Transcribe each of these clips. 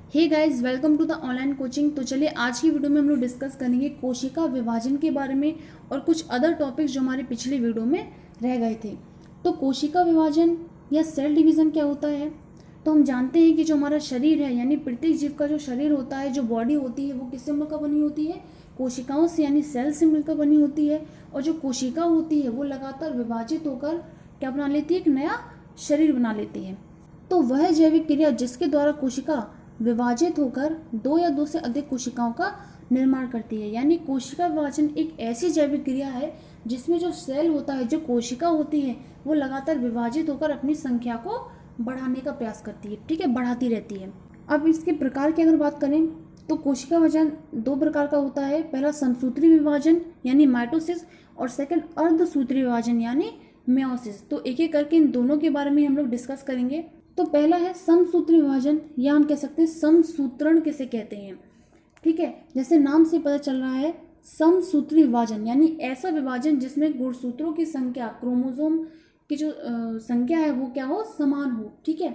Hey guys, welcome to the online coaching. तो चलिए आज की वीडियो में हम लोग डिस्कस करेंगे कोशिका विभाजन के बारे में और कुछ अदर टॉपिक्स जो हमारे पिछले वीडियो में रह गए थे। तो कोशिका विभाजन या सेल डिवीज़न क्या होता है? तो हम जानते हैं कि जो हमारा शरीर है यानी प्रत्येक जीव का जो शरीर होता है, जो बॉडी होती है, वो किससे मिलकर बनी होती है? कोशिकाओं से यानी सेल से मिलकर बनी होती है। और जो कोशिका होती है वो लगातार विभाजित होकर क्या बना लेती है? एक नया शरीर बना लेती है। तो वह जैविक क्रिया जिसके द्वारा कोशिका विभाजित होकर दो या दो से अधिक कोशिकाओं का निर्माण करती है, यानी कोशिका विभाजन एक ऐसी जैविक क्रिया है जिसमें जो सेल होता है, जो कोशिका होती है, वो लगातार विभाजित होकर अपनी संख्या को बढ़ाने का प्रयास करती है। ठीक है, बढ़ाती रहती है। अब इसके प्रकार की अगर बात करें तो कोशिका विभाजन दो प्रकार का होता है। पहला समसूत्री विभाजन यानी माइटोसिस और सेकंड अर्धसूत्री विभाजन यानी मेयोसिस। तो एक एक करके इन दोनों के बारे में हम लोग डिस्कस करेंगे। तो पहला है समसूत्री विभाजन, या हम कह सकते हैं समसूत्रण किसे कहते हैं। ठीक है, जैसे नाम से पता चल रहा है, समसूत्री विभाजन यानी ऐसा विभाजन जिसमें गुणसूत्रों की संख्या, क्रोमोसोम की जो संख्या है वो क्या हो? समान हो। ठीक है,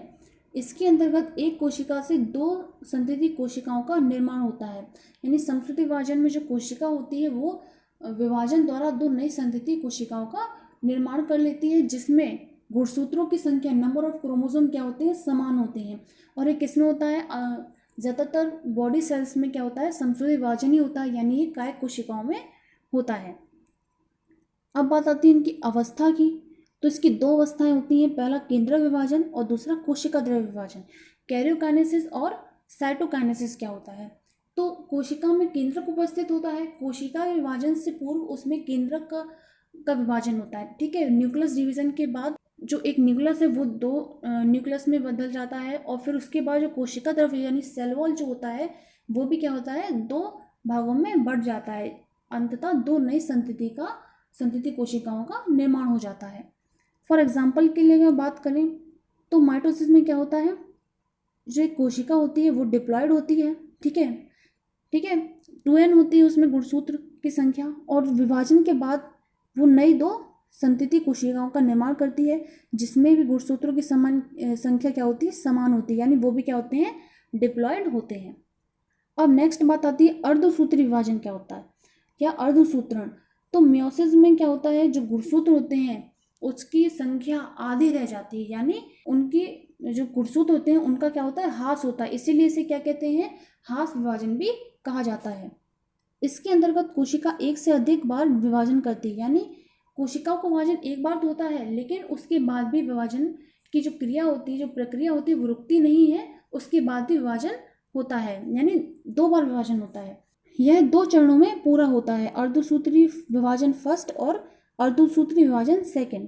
इसके अंतर्गत एक कोशिका से दो संतति कोशिकाओं का निर्माण होता है। यानी समसूत्री विभाजन में जो कोशिका होती है वो विभाजन द्वारा दो नई संतति कोशिकाओं का निर्माण कर लेती है, जिसमें गुणसूत्रों की संख्या, नंबर ऑफ क्रोमोसोम क्या होते हैं? समान होते हैं। और ये किसमें होता है? ज़्यादातर बॉडी सेल्स में क्या होता है? समसूत्री विभाजन ही होता है, यानी ये कायिक कोशिकाओं में होता है। अब बात आती है इनकी अवस्था की। तो इसकी दो अवस्थाएं होती हैं, पहला केंद्रक विभाजन और दूसरा कोशिका द्रव्य विभाजन। कैरियोकाइनेसिस और साइटोकाइनेसिस क्या होता है? तो कोशिका में केंद्रक उपस्थित होता है। कोशिका विभाजन से पूर्व उसमें केंद्रक का विभाजन होता है। ठीक है, न्यूक्लियस डिवीजन के बाद जो एक न्यूक्लियस है वो दो न्यूक्लियस में बदल जाता है, और फिर उसके बाद जो कोशिका द्रव्य यानी सेल वॉल जो होता है वो भी क्या होता है? दो भागों में बढ़ जाता है। अंततः दो नई संतति कोशिकाओं का निर्माण हो जाता है। फॉर एग्जाम्पल के लिए अगर बात करें तो माइटोसिस में क्या होता है? जो एक कोशिका होती है वो डिप्लॉयड होती है। ठीक है, 2n होती है उसमें गुणसूत्र की संख्या, और विभाजन के बाद वो नई दो संतति कोशिकाओं का निर्माण करती है, जिसमें भी गुणसूत्रों की समान संख्या क्या होती है? समान होती है, यानी वो भी क्या होते हैं? डिप्लॉयड होते हैं। अब नेक्स्ट बात आती है अर्धसूत्री विभाजन क्या होता है या अर्धसूत्रण। तो मेयोसिस में क्या होता है? जो गुणसूत्र होते हैं उसकी संख्या आधी रह जाती है, यानी उनकी जो गुणसूत्र होते हैं उनका क्या होता है? ह्रास होता है। इसीलिए इसे क्या कहते हैं? ह्रास विभाजन भी कहा जाता है। इसके अंतर्गत कोशिका एक से अधिक बार विभाजन करती है, यानी कोशिकाओं का विभाजन एक बार तो होता है, लेकिन उसके बाद भी विभाजन की जो क्रिया होती है, जो प्रक्रिया होती है, वो रुकती नहीं है। उसके बाद भी विभाजन होता है, यानी दो बार विभाजन होता है। यह दो चरणों में पूरा होता है, अर्धसूत्री विभाजन फर्स्ट और अर्धसूत्री विभाजन सेकेंड।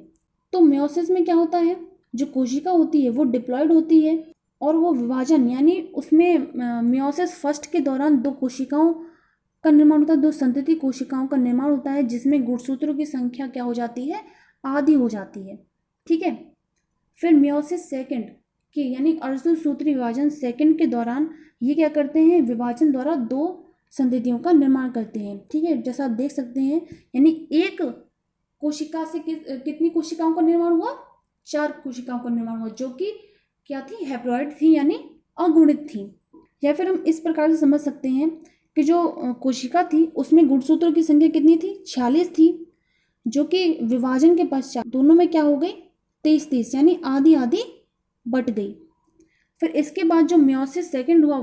तो मेयोसिस में क्या होता है? जो कोशिका होती है वो डिप्लॉयड होती है, और वो विभाजन यानी उसमें मेयोसिस फर्स्ट के दौरान दो कोशिकाओं का निर्माण होता है, दो संतति कोशिकाओं का निर्माण होता है, जिसमें गुणसूत्रों की संख्या क्या हो जाती है? आधी हो जाती है। ठीक है, फिर मेयोसिस सेकंड के यानी अर्धसूत्री विभाजन सेकंड के दौरान ये क्या करते हैं? विभाजन द्वारा दो संततियों का निर्माण करते हैं। ठीक है, जैसा आप देख सकते हैं, यानी एक कोशिका से कितनी कोशिकाओं का निर्माण हुआ? 4 कोशिकाओं का निर्माण हुआ, जो कि क्या थी? हैप्लॉइड थी, यानी अगुणित थी। या फिर हम इस प्रकार से समझ सकते हैं कि जो कोशिका थी उसमें गुणसूत्रों की संख्या कितनी थी? 46 थी, जो कि विभाजन के पश्चात दोनों में क्या हो गई? 23-23, यानी आधी आधी बट गई। फिर इसके बाद जो मेयोसिस सेकंड हुआ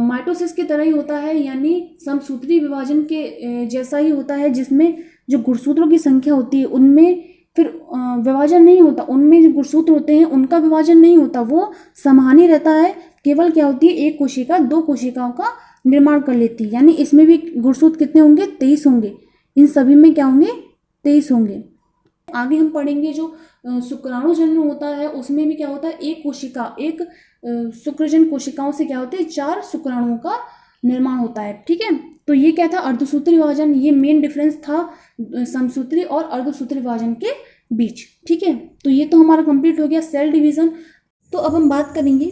माइटोसिस की तरह ही होता है, यानी समसूत्री विभाजन के जैसा ही होता है, जिसमें जो गुणसूत्रों की संख्या होती है उनमें फिर विभाजन नहीं होता। उनमें जो गुणसूत्र होते हैं उनका विभाजन नहीं होता, वो समान ही रहता है। केवल क्या होती है? एक कोशिका दो कोशिकाओं का निर्माण कर लेती है, यानी इसमें भी गुणसूत्र कितने होंगे? 23 होंगे। इन सभी में क्या होंगे? 23 होंगे। आगे हम पढ़ेंगे जो शुक्राणु जन्म होता है उसमें भी क्या होता है? एक कोशिका, एक शुक्रजन कोशिकाओं से क्या होते हैं? 4 शुक्राणुओं का निर्माण होता है। ठीक है, तो ये क्या था? अर्धसूत्री विभाजन। ये मेन डिफरेंस था समसूत्री और अर्धसूत्री विभाजन के बीच। ठीक है, तो ये तो हमारा कंप्लीट हो गया सेल डिवीजन। तो अब हम बात करेंगे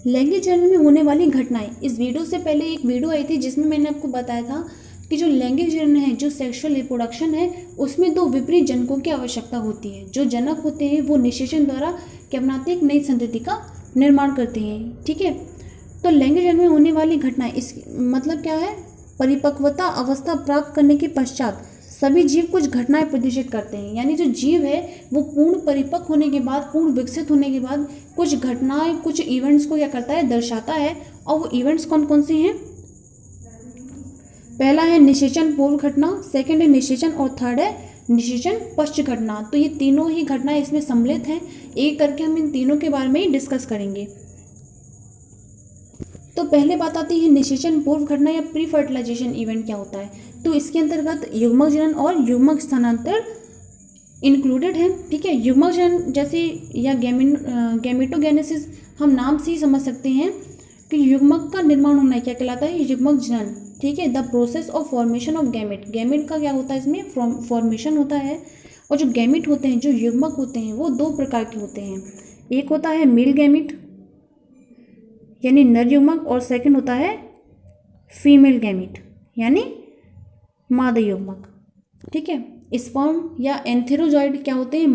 लैंगिक जनन में होने वाली घटनाएं। इस वीडियो से पहले एक वीडियो आई थी जिसमें मैंने आपको बताया था कि जो लैंगिक जनन है, जो सेक्सुअल रिप्रोडक्शन है, उसमें दो विपरीत जनकों की आवश्यकता होती है। जो जनक होते हैं वो निषेचन द्वारा क्या बनाते हैं? एक नई संतति का निर्माण करते हैं। ठीक है, तो लैंगिक जन्म में होने वाली घटनाएं, इस मतलब क्या है, परिपक्वता अवस्था प्राप्त करने के पश्चात सभी जीव कुछ घटनाएं प्रदर्शित करते हैं। यानी जो जीव है वो पूर्ण परिपक्व होने के बाद, पूर्ण विकसित होने के बाद कुछ घटनाएं, कुछ इवेंट्स को क्या करता है, दर्शाता है। और वो इवेंट्स कौन कौन से हैं? पहला है निषेचन पूर्व घटना, सेकंड है निषेचन और थर्ड है निषेचन पश्च घटना। तो ये तीनों ही घटनाएं इसमें सम्मिलित हैं। एक करके हम इन तीनों के बारे में ही डिस्कस करेंगे। तो पहले बात आती है निषेचन पूर्व घटना या प्री फर्टिलाइजेशन इवेंट क्या होता है। तो इसके अंतर्गत युग्मक जनन और युग्मक स्थानांतरण इंक्लूडेड है। ठीक है, युग्मक जनन जैसे या गैमेटोगेनेसिस हम नाम से ही समझ सकते हैं कि युग्मक का निर्माण होना क्या कहलाता है, युग्मक जनन। ठीक है, the process of formation of gamete, gamete का क्या होता है, इसमें फॉर्मेशन होता है। और जो गैमेट होते हैं, जो युग्मक होते हैं, वो दो प्रकार के होते हैं। एक होता है मेल गैमेट यानी नर युग्मक, और सेकंड होता है फीमेल गैमेट यानी मादा युग्मक। ठीक है, स्पर्म या एंथेरोजॉइड क्या होते हैं,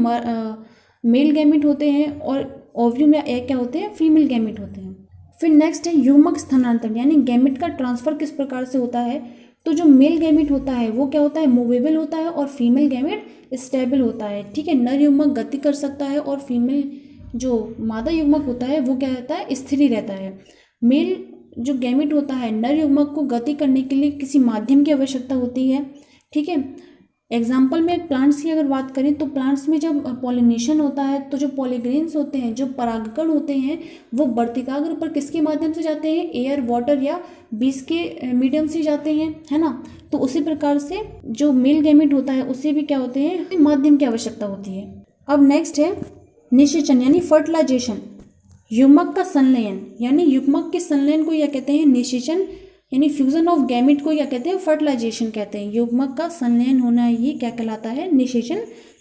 मेल गैमेट होते हैं, और ओव्यूम या एग क्या होते हैं, फीमेल गैमेट होते हैं। फिर नेक्स्ट है युग्मक स्थानांतरण यानी गैमेट का ट्रांसफर किस प्रकार से होता है। तो जो मेल गैमेट होता है वो क्या होता है, मूवेबल होता है, और फीमेल गैमेट स्टेबल होता है। ठीक है, नर युग्मक गति कर सकता है और फीमेल जो मादा युग्मक होता है वो क्या रहता है, स्थिर ही रहता है। मेल जो गैमेट होता है, नर युग्मक को गति करने के लिए किसी माध्यम की आवश्यकता होती है। ठीक है, एग्जाम्पल में प्लांट्स की अगर बात करें तो प्लांट्स में जब पॉलिनेशन होता है तो जो पॉलीग्रेन्स होते हैं, जो परागकण होते हैं, वो वर्तिकाग्र पर किसके माध्यम से जाते हैं, एयर, वाटर या बीज के मीडियम से जाते हैं, है ना। तो उसी प्रकार से जो मेल गैमेट होता है उसे भी क्या होते हैं, माध्यम की आवश्यकता होती है। अब नेक्स्ट है निषेचन यानी फर्टिलाइजेशन, युग्मक का संलयन यानी युग्मक के संलयन को क्या कहते हैं, निषेचन यानी फ्यूजन ऑफ गैमेट को क्या कहते हैं, फर्टिलाइजेशन कहते हैं। युग्मक का संलयन होना ये क्या कहलाता है, निषेचन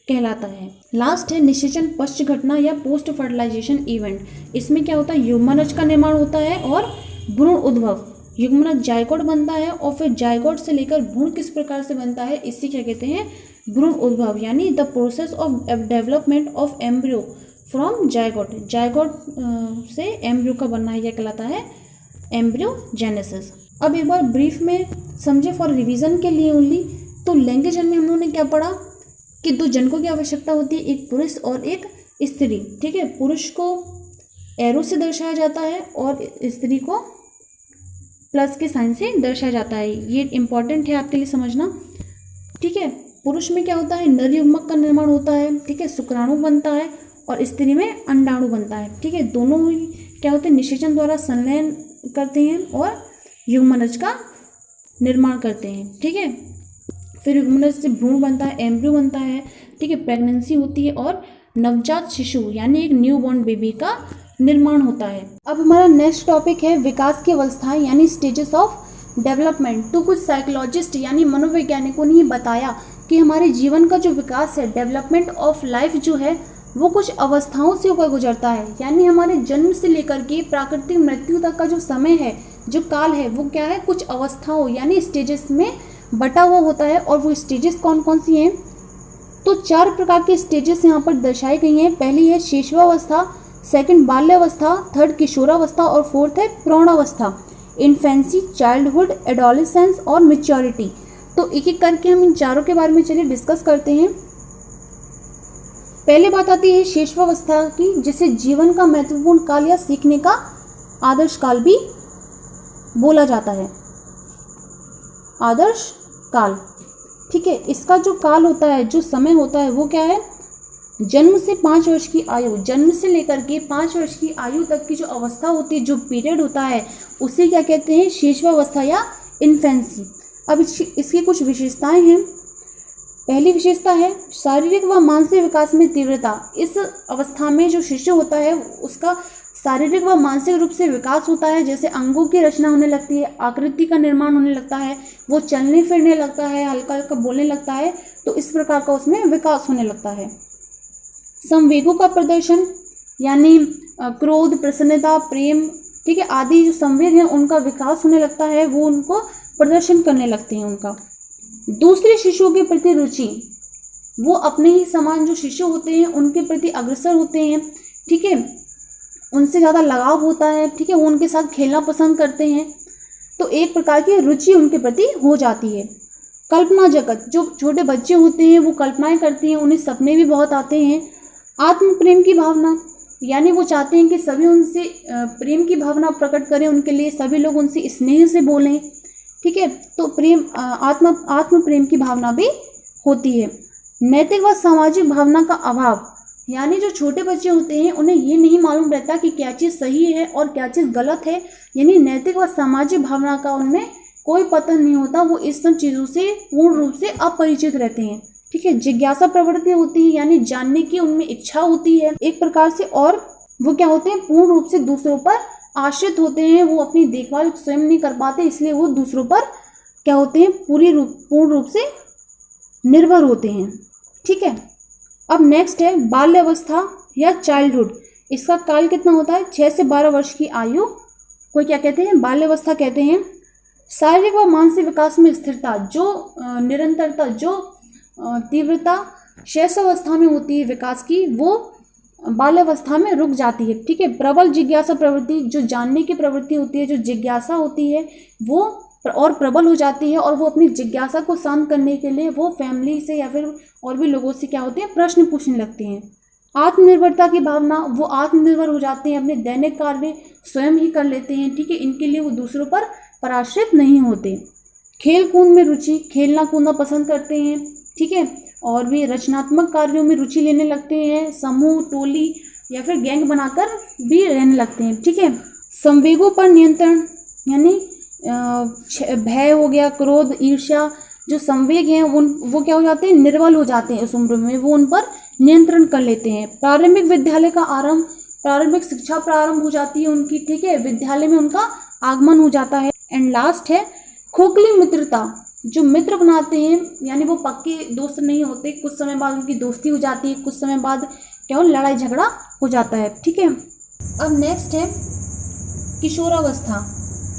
कहलाता है। लास्ट है निषेचन पश्च घटना या पोस्ट फर्टिलाइजेशन इवेंट। इसमें क्या होता है, युग्मनज का निर्माण होता है और भ्रूण उद्भव। युग्मनज जायगोट बनता है और फिर जायगोट से लेकर भ्रूण किस प्रकार से बनता है, इसी क्या कहते हैं, भ्रूण उद्भव यानी the process of development of embryo from zygote. Zygote से एम्ब्रियो का बनना है यह कहलाता है एम्ब्रियोजेनेसिस। अब एक बार ब्रीफ में समझे फॉर रिवीजन के लिए ओनली। तो लैंगिक जन्म में हम लोगों ने क्या पढ़ा कि दो जनकों की आवश्यकता होती है, एक पुरुष और एक स्त्री। ठीक है, पुरुष को एरो से दर्शाया जाता है और स्त्री को प्लस के साइन से दर्शाया जाता है। ये इंपॉर्टेंट है आपके लिए समझना। ठीक है, पुरुष में क्या होता है, नर युग्मक का निर्माण होता है। ठीक है, शुक्राणु बनता है और स्त्री में अंडाणु बनता है। ठीक है, दोनों ही क्या होते हैं, निषेचन द्वारा संलयन करते हैं और युग्मनज का निर्माण करते हैं। ठीक है, फिर युग्मनज से भ्रूण बनता है, एम्ब्रियो बनता है। ठीक है, प्रेगनेंसी होती है और नवजात शिशु यानी एक न्यू बॉर्न बेबी का निर्माण होता है। अब हमारा नेक्स्ट टॉपिक है विकास की अवस्थाएं यानी स्टेजेस ऑफ डेवलपमेंट। तो कुछ साइकोलॉजिस्ट यानी मनोवैज्ञानिकों ने बताया कि हमारे जीवन का जो विकास है, डेवलपमेंट ऑफ लाइफ जो है, वो कुछ अवस्थाओं से होकर गुजरता है। यानी हमारे जन्म से लेकर के प्राकृतिक मृत्यु तक का जो समय है, जो काल है, वो क्या है, कुछ अवस्थाओं यानी स्टेजेस में बटा हुआ होता है। और वो स्टेजेस कौन कौन सी हैं, तो 4 प्रकार के स्टेजेस यहाँ पर दर्शाई गई हैं। पहली है शैशवावस्था, सेकंड बाल्यावस्था, थर्ड किशोरावस्था और फोर्थ है प्रौढ़ावस्था, इन्फेंसी, चाइल्डहुड, एडोलेसेंस और मैच्योरिटी। तो एक एक करके हम इन चारों के बारे में चलिए डिस्कस करते हैं। पहले बात आती है शैशवावस्था की, जिसे जीवन का महत्वपूर्ण काल या सीखने का आदर्श काल भी बोला जाता है। आदर्श काल, ठीक है, इसका जो काल होता है, जो समय होता है, वो क्या है, जन्म से 5 वर्ष की आयु, जन्म से लेकर के 5 वर्ष की आयु तक की जो अवस्था होती है, जो पीरियड होता है, उसे क्या कहते हैं, शैशवावस्था या इन्फेंसी। अब इसकी कुछ विशेषताएं हैं। पहली विशेषता है शारीरिक व मानसिक विकास में तीव्रता। इस अवस्था में जो शिशु होता है उसका शारीरिक व मानसिक रूप से विकास होता है। जैसे अंगों की रचना होने लगती है, आकृति का निर्माण होने लगता है, वो चलने फिरने लगता है, हल्का हल्का बोलने लगता है। तो इस प्रकार का उसमें विकास होने लगता है। संवेगों का प्रदर्शन यानी क्रोध, प्रसन्नता, प्रेम, ठीक है, आदि जो संवेग हैं उनका विकास होने लगता है, वो उनको प्रदर्शन करने लगते हैं उनका। दूसरे शिशुओं के प्रति रुचि, वो अपने ही समान जो शिशु होते हैं उनके प्रति अग्रसर होते हैं। ठीक है, उनसे ज़्यादा लगाव होता है, ठीक है, वो उनके साथ खेलना पसंद करते हैं, तो एक प्रकार की रुचि उनके प्रति हो जाती है। कल्पना जगत, जो छोटे बच्चे होते हैं वो कल्पनाएं करते हैं, उन्हें सपने भी बहुत आते हैं। आत्म प्रेम की भावना, यानी वो चाहते हैं कि सभी उनसे प्रेम की भावना प्रकट करें, उनके लिए सभी लोग उनसे स्नेह से बोलें, ठीक है, तो प्रेम आत्म प्रेम की भावना भी होती है। नैतिक व सामाजिक भावना का अभाव, यानी जो छोटे बच्चे होते हैं उन्हें ये नहीं मालूम रहता कि क्या चीज़ सही है और क्या चीज़ गलत है, यानी नैतिक व सामाजिक भावना का उनमें कोई पता नहीं होता, वो इस सब चीज़ों से पूर्ण रूप से अपरिचित रहते हैं, ठीक है। जिज्ञासा प्रवृत्ति होती है, यानी जानने की उनमें इच्छा होती है एक प्रकार से, और वो क्या होते हैं, पूर्ण रूप से दूसरों पर आश्रित होते हैं, वो अपनी देखभाल स्वयं नहीं कर पाते, इसलिए वो दूसरों पर क्या होते हैं, पूर्ण रूप से निर्भर होते हैं, ठीक है। अब नेक्स्ट है बाल्यावस्था या चाइल्डहुड। इसका काल कितना होता है, 6 से 12 वर्ष की आयु को क्या कहते हैं, बाल्यावस्था कहते हैं। शारीरिक व मानसिक विकास में स्थिरता, जो निरंतरता, जो तीव्रता शैशवावस्था में होती है विकास की, वो बाल्यावस्था में रुक जाती है, ठीक है। प्रबल जिज्ञासा प्रवृत्ति, जो जानने की प्रवृत्ति होती है, जो जिज्ञासा होती है वो और प्रबल हो जाती है, और वो अपनी जिज्ञासा को शांत करने के लिए वो फैमिली से या फिर और भी लोगों से क्या होते हैं, प्रश्न पूछने लगते हैं। आत्मनिर्भरता की भावना, वो आत्मनिर्भर हो जाते हैं, अपने दैनिक कार्य स्वयं ही कर लेते हैं, ठीक है, इनके लिए वो दूसरों पर पराश्रित नहीं होते। खेल कूद में रुचि, खेलना कूदना पसंद करते हैं, ठीक है, और भी रचनात्मक कार्यों में रुचि लेने लगते हैं, समूह टोली या फिर गैंग बनाकर भी रहने लगते हैं, ठीक है। संवेगों पर नियंत्रण, यानी भय हो गया, क्रोध, ईर्ष्या, जो संवेग हैं वो क्या हो जाते हैं, निर्बल हो जाते हैं इस उम्र में, वो उन पर नियंत्रण कर लेते हैं। प्रारंभिक विद्यालय का आरंभ, प्रारंभिक शिक्षा प्रारंभ हो जाती है उनकी, ठीक है, विद्यालय में उनका आगमन हो जाता है। एंड लास्ट है खोखली मित्रता, जो मित्र बनाते हैं, यानी वो पक्के दोस्त नहीं होते, कुछ समय बाद उनकी दोस्ती हो जाती है, कुछ समय बाद क्या हो, लड़ाई झगड़ा हो जाता है, ठीक है। अब नेक्स्ट है किशोरावस्था,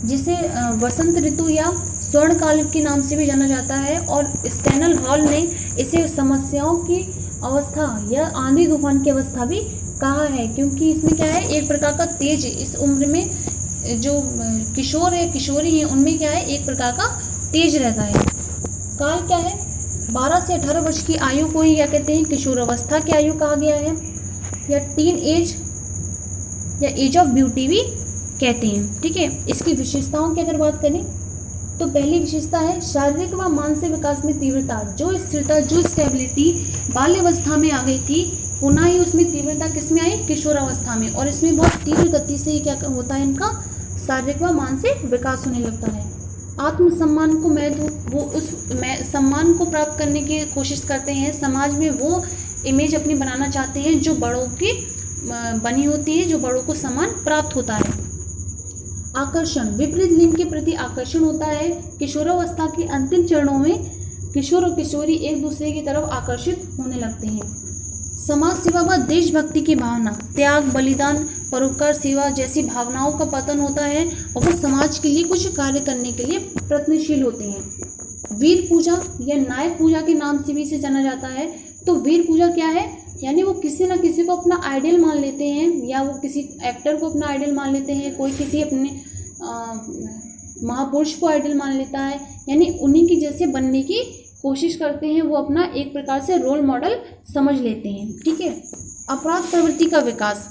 जिसे वसंत ऋतु या स्वर्णकाल के नाम से भी जाना जाता है, और स्टेनल हॉल ने इसे समस्याओं की अवस्था या आंधी तूफान की अवस्था भी कहा है, क्योंकि इसमें क्या है, एक प्रकार का तेज, इस उम्र में जो किशोर है किशोरी है उनमें क्या है, एक प्रकार का तेज रहता है। काल क्या है, 12 से 18 वर्ष की आयु को ही क्या कहते हैं, किशोरावस्था की आयु कहा गया है, या टीन एज या एज ऑफ ब्यूटी भी कहते हैं, ठीक है। इसकी विशेषताओं की अगर बात करें तो पहली विशेषता है शारीरिक व मानसिक विकास में तीव्रता, जो स्थिरता, जो स्टेबिलिटी बाल्यावस्था में आ गई थी, पुनः ही उसमें तीव्रता किसमें आई, किशोरावस्था में, और इसमें बहुत तीव्र गति से क्या होता है, इनका शारीरिक व मानसिक विकास होने लगता है। आत्मसम्मान को महत्व, वो उस सम्मान को प्राप्त करने की कोशिश करते हैं, समाज में वो इमेज अपनी बनाना चाहते हैं जो बड़ों की बनी होती है, जो बड़ों को सम्मान प्राप्त होता है। आकर्षण, विपरीत लिंग के प्रति आकर्षण होता है। किशोरावस्था के अंतिम चरणों में किशोर और किशोरी एक दूसरे की तरफ आकर्षित होने लगते हैं। समाज सेवा व देशभक्ति की भावना, त्याग, बलिदान, परोपकार, सेवा जैसी भावनाओं का पतन होता है, और वो समाज के लिए कुछ कार्य करने के लिए प्रयत्नशील होते हैं। वीर पूजा या नायक पूजा के नाम से भी इसे जाना जाता है। तो वीर पूजा क्या है, यानी वो किसी न किसी को अपना आइडियल मान लेते हैं, या वो किसी एक्टर को अपना आइडियल मान लेते हैं, कोई किसी अपने महापुरुष को आइडियल मान लेता है, यानी उन्हीं की जैसे बनने की कोशिश करते हैं, वो अपना एक प्रकार से रोल मॉडल समझ लेते हैं, ठीक है। अपराध प्रवृत्ति का विकास,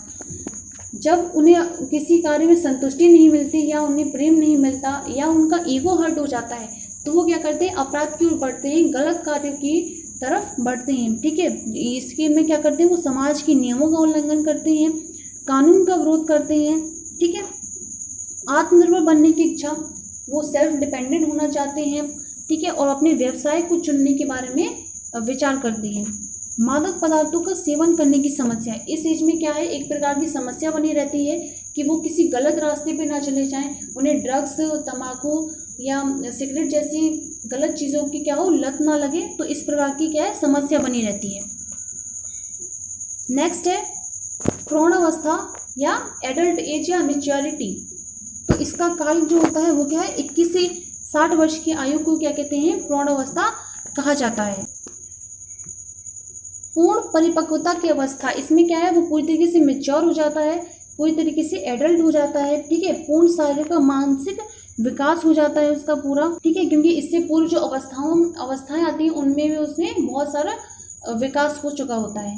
जब उन्हें किसी कार्य में संतुष्टि नहीं मिलती, या उन्हें प्रेम नहीं मिलता, या उनका ईगो हर्ट हो जाता है, तो वो क्या करते हैं, अपराध की ओर बढ़ते हैं, गलत कार्य की तरफ बढ़ते हैं, ठीक है। इसके में क्या करते हैं, वो समाज के नियमों का उल्लंघन करते हैं, कानून का विरोध करते हैं, ठीक है। आत्मनिर्भर बनने की इच्छा, वो सेल्फ डिपेंडेंट होना चाहते हैं, ठीक है, और अपने व्यवसाय को चुनने के बारे में विचार करते हैं। मादक पदार्थों का सेवन करने की समस्या, इस एज में क्या है, एक प्रकार की समस्या बनी रहती है कि वो किसी गलत रास्ते पे ना चले जाएं, उन्हें ड्रग्स, तंबाकू या सिगरेट जैसी गलत चीज़ों की क्या हो, लत ना लगे, तो इस प्रकार की क्या है, समस्या बनी रहती है। नेक्स्ट है प्रौढ़ावस्था या एडल्ट एज या मैच्योरिटी। तो इसका काल जो होता है वो क्या है, 21 से 60 वर्ष की आयु को क्या कहते हैं, प्रौढ़ावस्था कहा जाता है। पूर्ण परिपक्वता की अवस्था, इसमें क्या है, वो पूरी तरीके से मैच्योर हो जाता है, पूरी तरीके से एडल्ट हो जाता है, ठीक है, पूर्ण शारीरिक और मानसिक विकास हो जाता है उसका पूरा, ठीक है, क्योंकि इससे पूर्व जो अवस्थाएं आती हैं उनमें भी उसमें बहुत सारा विकास हो चुका होता है।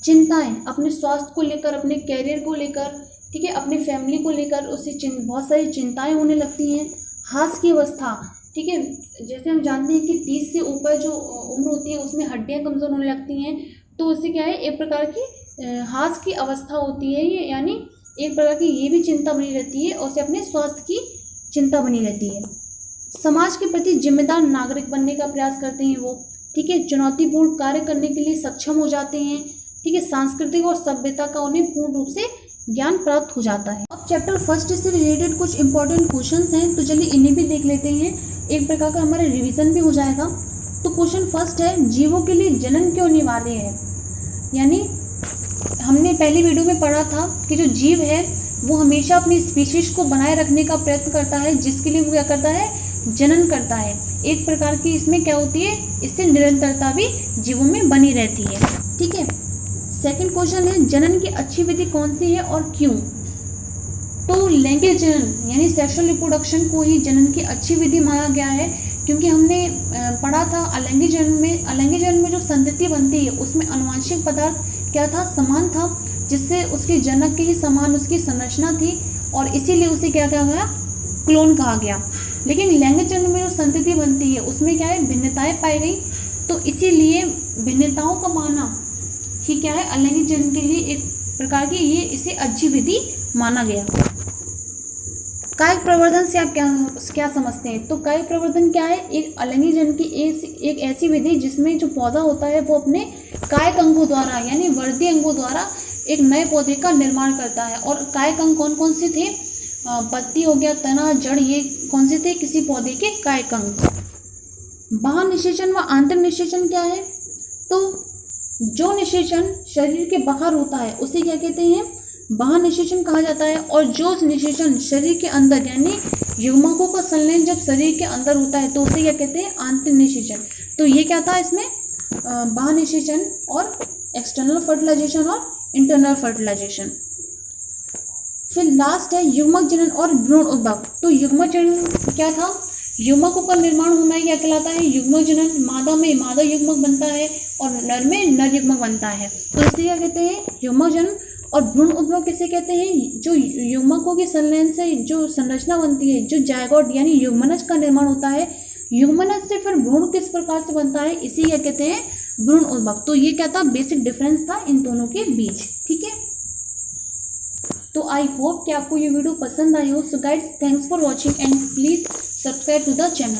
चिंताएं अपने स्वास्थ्य को लेकर, अपने कैरियर को लेकर, ठीक है, अपनी फैमिली को लेकर उसे बहुत सारी चिंताएं होने लगती हैं। हास की अवस्था, ठीक है, जैसे हम जानते हैं कि 30 से ऊपर जो उम्र होती है उसमें हड्डियां कमज़ोर होने लगती हैं, तो उससे क्या है, एक प्रकार की हास की अवस्था होती है ये, यानी एक प्रकार की ये भी चिंता बनी रहती है और उसे अपने स्वास्थ्य की चिंता बनी रहती है। समाज के प्रति जिम्मेदार नागरिक बनने का प्रयास करते हैं वो, ठीक है, चुनौतीपूर्ण कार्य करने के लिए सक्षम हो जाते हैं, ठीक है, सांस्कृतिक और सभ्यता का उन्हें पूर्ण रूप से ज्ञान प्राप्त हो जाता है। अब चैप्टर फर्स्ट से रिलेटेड कुछ इंपॉर्टेंट क्वेश्चंस हैं, तो चलिए इन्हें भी देख लेते हैं, एक प्रकार का हमारा रिवीजन भी हो जाएगा। तो क्वेश्चन फर्स्ट है, जीवों के लिए जनन क्यों अनिवार्य है? यानी हमने पहली वीडियो में पढ़ा था कि जो जीव है वो हमेशा अपनी स्पीशीज को बनाए रखने का प्रयत्न करता है, जिसके लिए वो क्या करता है, जनन करता है। एक प्रकार की इसमें क्या होती है, इससे निरंतरता भी जीवों में बनी रहती है, ठीक है। सेकंड क्वेश्चन है, जनन की अच्छी विधि कौन सी है और क्यों? तो लैंगिक जनन यानी सेक्सुअल रिप्रोडक्शन को ही जनन की अच्छी विधि माना गया है, क्योंकि हमने पढ़ा था अलैंगिक जनन में जो संतति बनती है उसमें आनुवंशिक पदार्थ क्या था, समान था, जिससे उसके जनक के ही समान उसकी संरचना थी और इसीलिए उसे क्या कहा गया, क्लोन कहा गया। लेकिन लैंगिक जनन में जो संतति बनती है उसमें क्या है, भिन्नताएं पाई गई, तो इसीलिए भिन्नताओं का माना ही क्या है, अलैंगिक जनन के लिए एक प्रकार की ये इसे अच्छी विधि माना गया। कायिक प्रवर्धन से आप क्या समझते हैं? तो कायिक प्रवर्धन क्या है, एक अलैंगिक जनन की एक ऐसी विधि जिसमें जो पौधा होता है वो अपने कायिक अंगों द्वारा यानी वर्धी अंगों द्वारा एक नए पौधे का निर्माण करता है। और कायिक अंग कौन कौन से थे? पत्ती हो गया, तना, जड़, ये कौन से थे, किसी पौधे के कायिक अंग। बाह्य निषेचन व आंतरिक निषेचन क्या है? तो जो निषेचन शरीर के बाहर होता है उसे क्या कहते हैं, बाह्य निषेचन कहा जाता है। और जो निषेचन शरीर के अंदर यानी युग्मकों का संलयन जब शरीर के अंदर होता है तो उसे क्या कहते हैं, आंतरिक निषेचन। तो ये क्या था इसमें, बाह्य निषेचन और एक्सटर्नल फर्टिलाइजेशन और इंटरनल फर्टिलाइजेशन। फिर लास्ट है युग्मक जनन और भ्रूण उद्भव। तो युग्मक जनन क्या था, युग्मकों का निर्माण होना क्या कहलाता है, युग्मक जनन। मादा में मादा युग्मक बनता है और नर में नर युग्मक बनता है, तो इसे क्या कहते हैं, युग्मक जनन। और भ्रूण उद्भव किसे कहते हैं, जो युग्मकों के संलयन से जो संरचना बनती है, जो जायगोट यानी युग्मनज का निर्माण होता है, युग्मनज से फिर भ्रूण किस प्रकार से बनता है, इसी क्या कहते हैं, भ्रूण उद्भव। तो ये क्या था, बेसिक डिफरेंस था इन दोनों के बीच, ठीक है। तो आई होप कि आपको ये वीडियो पसंद आई हो। So guides, thanks for watching and please subscribe to the channel.